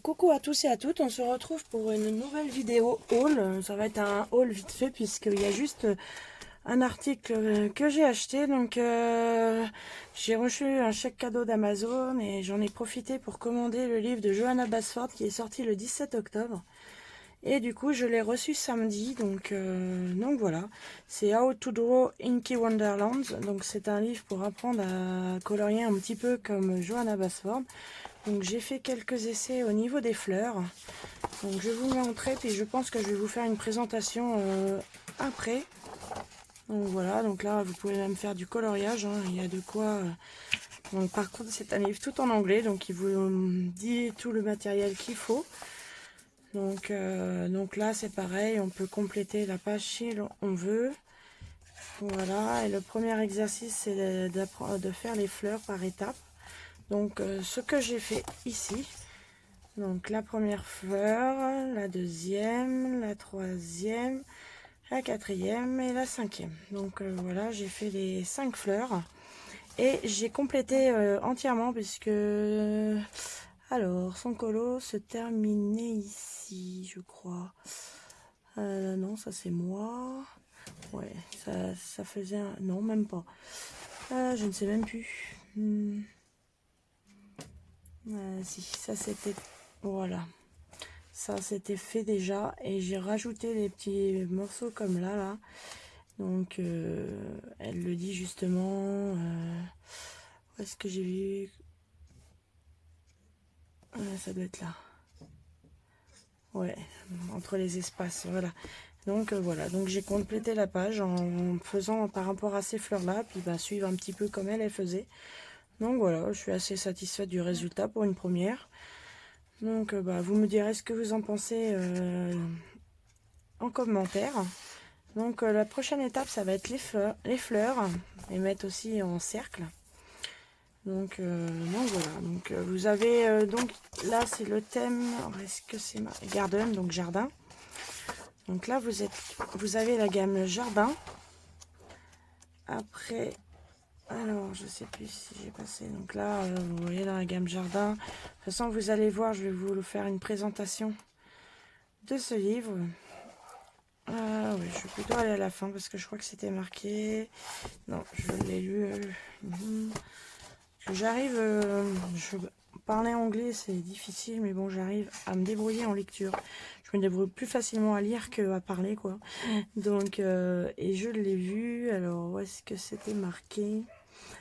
Coucou à tous et à toutes, on se retrouve pour une nouvelle vidéo haul. Ça va être un haul vite fait puisqu'il y a juste un article que j'ai acheté. Donc j'ai reçu un chèque cadeau d'Amazon et j'en ai profité pour commander le livre de Johanna Basford qui est sorti le 17 octobre. Et du coup je l'ai reçu samedi, donc voilà. C'est How to Draw Inky Wonderland. Donc c'est un livre pour apprendre à colorier un petit peu comme Johanna Basford. Donc j'ai fait quelques essais au niveau des fleurs. Donc je vais vous montrer, puis je pense que je vais vous faire une présentation après. Donc voilà, donc là vous pouvez même faire du coloriage, hein, il y a de quoi. Donc par contre c'est un livre tout en anglais, donc il vous dit tout le matériel qu'il faut. Donc là c'est pareil, on peut compléter la page si on veut. Voilà, et le premier exercice c'est de faire les fleurs par étapes. Donc ce que j'ai fait ici, donc la première fleur, la deuxième, la troisième, la quatrième et la cinquième. Donc voilà, j'ai fait les 5 fleurs et j'ai complété entièrement puisque alors son colo se terminait ici, je crois. Non, ça c'est moi. Ouais, ça faisait un... non, même pas. Je ne sais même plus. Si, ça c'était... Voilà. Ça c'était fait déjà et j'ai rajouté les petits morceaux comme là. Donc elle le dit justement. Où est-ce que j'ai vu? Ça doit être là. Ouais, entre les espaces, voilà. Donc voilà, donc j'ai complété la page en faisant par rapport à ces fleurs là, puis suivre un petit peu comme elle faisait. Donc voilà, je suis assez satisfaite du résultat pour une première. Donc vous me direz ce que vous en pensez en commentaire. Donc la prochaine étape ça va être les fleurs et mettre aussi en cercle. Donc voilà, donc vous avez donc là c'est le thème, est-ce que c'est garden, donc jardin. Donc là vous avez la gamme jardin. Après, alors je sais plus si j'ai passé, donc là vous voyez dans la gamme jardin. De toute façon vous allez voir, je vais vous faire une présentation de ce livre. Oui, je vais plutôt aller à la fin parce que je crois que c'était marqué. Non, je l'ai lu. J'arrive, parler anglais c'est difficile, mais bon, j'arrive à me débrouiller en lecture. Je me débrouille plus facilement à lire qu'à parler, quoi. Donc, et je l'ai vu. Alors, où est-ce que c'était marqué?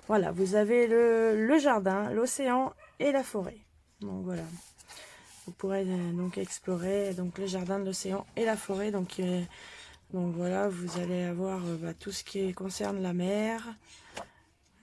Voilà, vous avez le jardin, l'océan et la forêt. Donc voilà. Vous pourrez donc explorer donc le jardin, l'océan et la forêt. Donc voilà, vous allez avoir tout ce qui concerne la mer.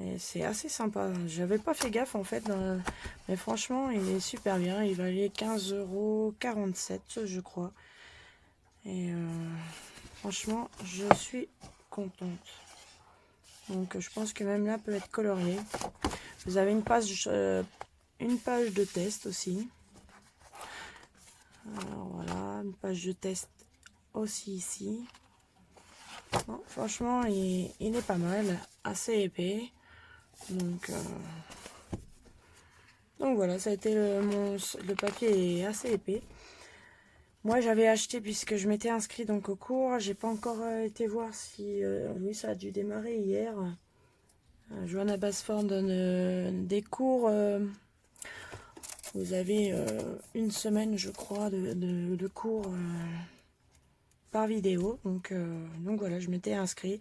Et c'est assez sympa. J'avais pas fait gaffe en fait, mais franchement, il est super bien. Il valait 15,47 € je crois. Et franchement, je suis contente. Donc je pense que même là peut être colorié. Vous avez une page de test aussi. Alors voilà, une page de test aussi ici. Bon, franchement, il est pas mal, assez épais. Donc voilà, ça a été le papier est assez épais. Moi j'avais acheté puisque je m'étais inscrit donc au cours. J'ai pas encore été voir si oui, ça a dû démarrer hier. Johanna Basford donne des cours. Vous avez une semaine je crois de cours par vidéo. Donc voilà, je m'étais inscrit.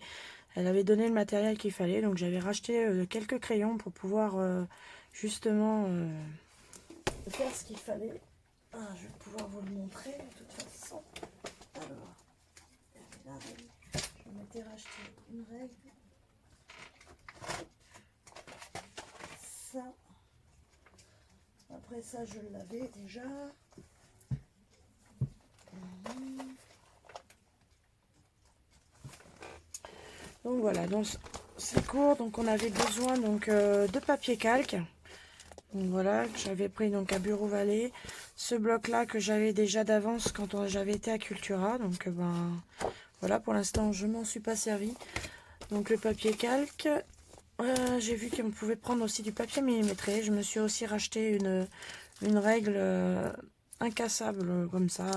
Elle avait donné le matériel qu'il fallait, donc j'avais racheté quelques crayons pour pouvoir justement faire ce qu'il fallait. Je vais pouvoir vous le montrer de toute façon. Alors, la règle. Je m'étais racheté une règle. Ça. Après ça, je l'avais déjà. Donc voilà, dans ces cours, donc on avait besoin donc de papier calque. Donc voilà, j'avais pris donc à Bureau Vallée. Ce bloc là que j'avais déjà d'avance quand j'avais été à Cultura. Donc voilà, pour l'instant je m'en suis pas servi. Donc le papier calque. J'ai vu qu'on pouvait prendre aussi du papier millimétré. Je me suis aussi racheté une règle incassable comme ça,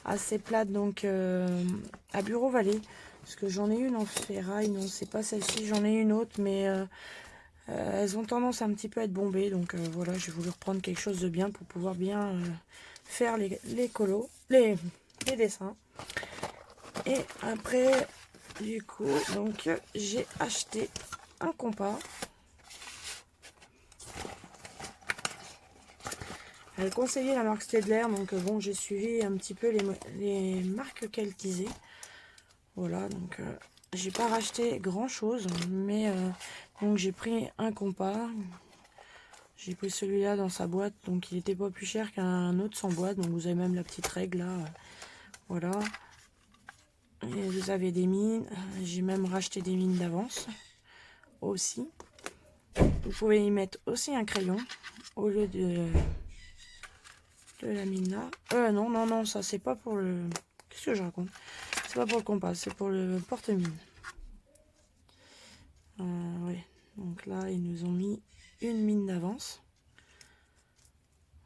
assez plate, donc à Bureau Vallée. Parce que j'en ai une en ferraille, non c'est pas celle-ci, j'en ai une autre, mais elles ont tendance à un petit peu être bombées. Donc voilà, j'ai voulu reprendre quelque chose de bien pour pouvoir bien faire les colos, les dessins. Et après, du coup, donc j'ai acheté un compas. Elle conseillait la marque Staedtler, donc bon, j'ai suivi un petit peu les marques qu'elle disait. Voilà, donc j'ai pas racheté grand chose, mais donc j'ai pris un compas. J'ai pris celui-là dans sa boîte, donc il était pas plus cher qu'un autre sans boîte. Donc vous avez même la petite règle là, voilà. Et vous avez des mines, j'ai même racheté des mines d'avance aussi. Vous pouvez y mettre aussi un crayon au lieu de la mine là. Non, non, non, ça c'est pas pour le... Qu'est-ce que je raconte? C'est pas pour le compas, c'est pour le porte-mine. Ouais, donc là ils nous ont mis une mine d'avance.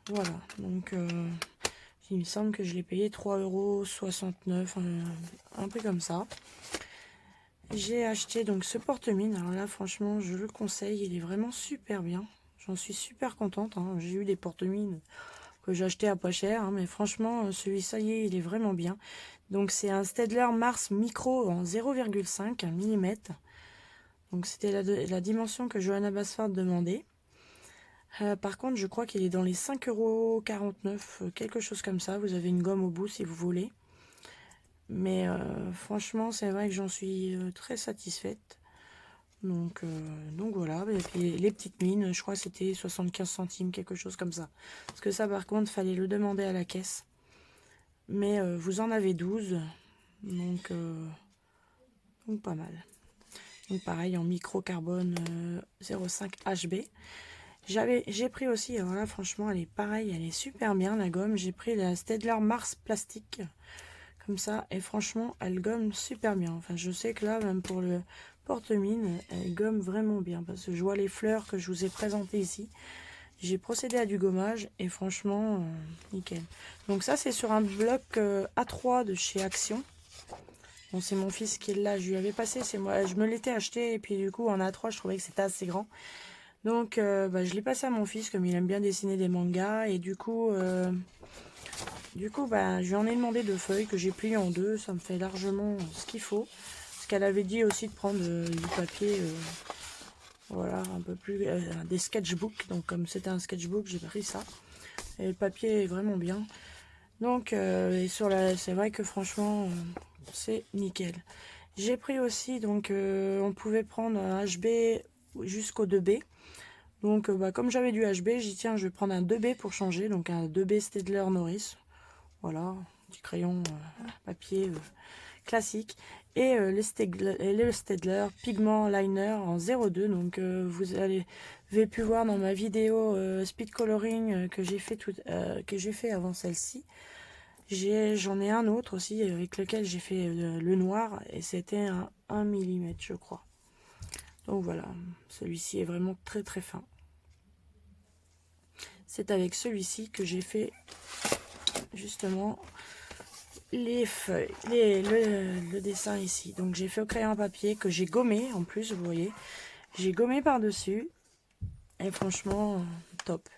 Voilà, donc il me semble que je l'ai payé 3,69 €, un peu comme ça. J'ai acheté donc ce porte-mine. Alors là, franchement, je le conseille. Il est vraiment super bien. J'en suis super contente. Hein. J'ai eu des porte-mines que j'ai acheté à pas cher. Hein, mais franchement, celui-ci, ça y est, il est vraiment bien. Donc c'est un Staedtler Mars Micro en 0,5 mm. Donc c'était la dimension que Johanna Basford demandait. Par contre, je crois qu'il est dans les 5,49 €, quelque chose comme ça. Vous avez une gomme au bout si vous voulez. Mais franchement, c'est vrai que j'en suis très satisfaite. Donc voilà. Et puis les petites mines, je crois que c'était 75 centimes, quelque chose comme ça. Parce que ça, par contre, fallait le demander à la caisse. Mais vous en avez 12. Donc pas mal. Donc pareil, en micro-carbone 0,5 HB. J'ai pris aussi, alors là franchement elle est pareille, elle est super bien la gomme. J'ai pris la Staedtler Mars plastique, comme ça, et franchement elle gomme super bien. Enfin je sais que là, même pour le porte-mine, elle gomme vraiment bien. Parce que je vois les fleurs que je vous ai présentées ici. J'ai procédé à du gommage et franchement, nickel. Donc ça c'est sur un bloc A3 de chez Action. Bon, c'est mon fils qui l'a, je lui avais passé, c'est moi, je me l'étais acheté et puis du coup en A3 je trouvais que c'était assez grand. Donc je l'ai passé à mon fils comme il aime bien dessiner des mangas et du coup je lui en ai demandé 2 feuilles que j'ai pliées en deux, ça me fait largement ce qu'il faut. Parce qu'elle avait dit aussi de prendre du papier, voilà, un peu plus, des sketchbooks. Donc comme c'était un sketchbook, j'ai pris ça. Et le papier est vraiment bien. Donc et c'est vrai que franchement c'est nickel. J'ai pris aussi, donc on pouvait prendre un HB jusqu'au 2B. Donc comme j'avais du HB, j'ai dit tiens je vais prendre un 2B pour changer. Donc un 2B Staedtler Norris. Voilà, petit crayon papier classique. Et le Staedtler Pigment Liner en 0,2. Donc vous avez pu voir dans ma vidéo speed coloring que j'ai fait avant celle-ci. J'en ai un autre aussi avec lequel j'ai fait le noir et c'était un 1 mm je crois. Donc voilà, celui-ci est vraiment très très fin. C'est avec celui-ci que j'ai fait justement les feuilles, le dessin ici. Donc j'ai fait au crayon à papier que j'ai gommé en plus, vous voyez. J'ai gommé par-dessus et franchement top.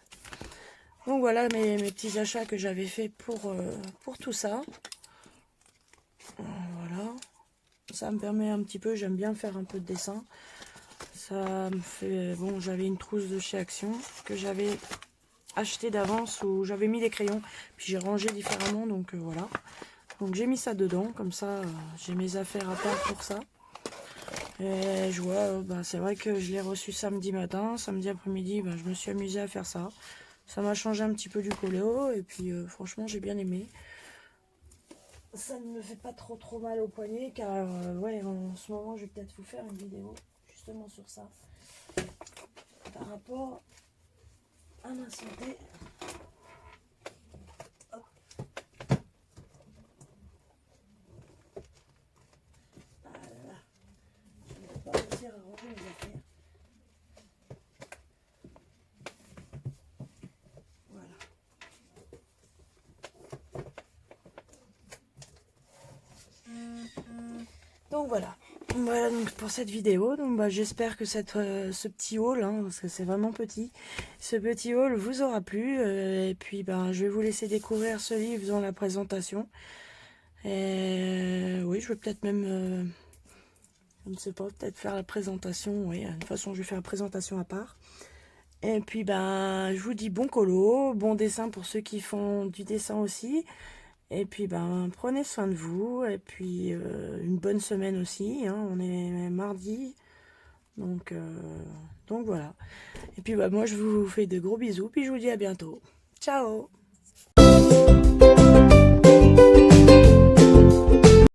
Donc voilà mes petits achats que j'avais fait pour tout ça. Voilà. Ça me permet un petit peu, j'aime bien faire un peu de dessin. Ça me fait... Bon, j'avais une trousse de chez Action que j'avais acheté d'avance où j'avais mis des crayons. Puis j'ai rangé différemment, donc voilà. Donc j'ai mis ça dedans, comme ça j'ai mes affaires à part pour ça. Et je vois, c'est vrai que je l'ai reçu samedi matin, samedi après-midi, je me suis amusée à faire ça. Ça m'a changé un petit peu du coléo et puis franchement j'ai bien aimé. Ça ne me fait pas trop mal au poignet car ouais en ce moment je vais peut-être vous faire une vidéo justement sur ça. Par rapport à ma santé. Hop. Voilà. Je ne vais pas réussir à ranger mes affaires. Voilà. Donc voilà donc pour cette vidéo. Donc bah, j'espère que ce petit haul, hein, parce que c'est vraiment petit, ce petit haul vous aura plu. Et puis ben je vais vous laisser découvrir ce livre dans la présentation. Et oui, je vais peut-être même, je ne sais pas, peut-être faire la présentation. Oui, de toute façon je vais faire la présentation à part. Et puis ben je vous dis bon colo, bon dessin pour ceux qui font du dessin aussi. Et puis ben prenez soin de vous. Et puis une bonne semaine aussi, hein. On est mardi. Donc, donc voilà. Et puis bah, moi je vous fais de gros bisous. Puis je vous dis à bientôt. Ciao!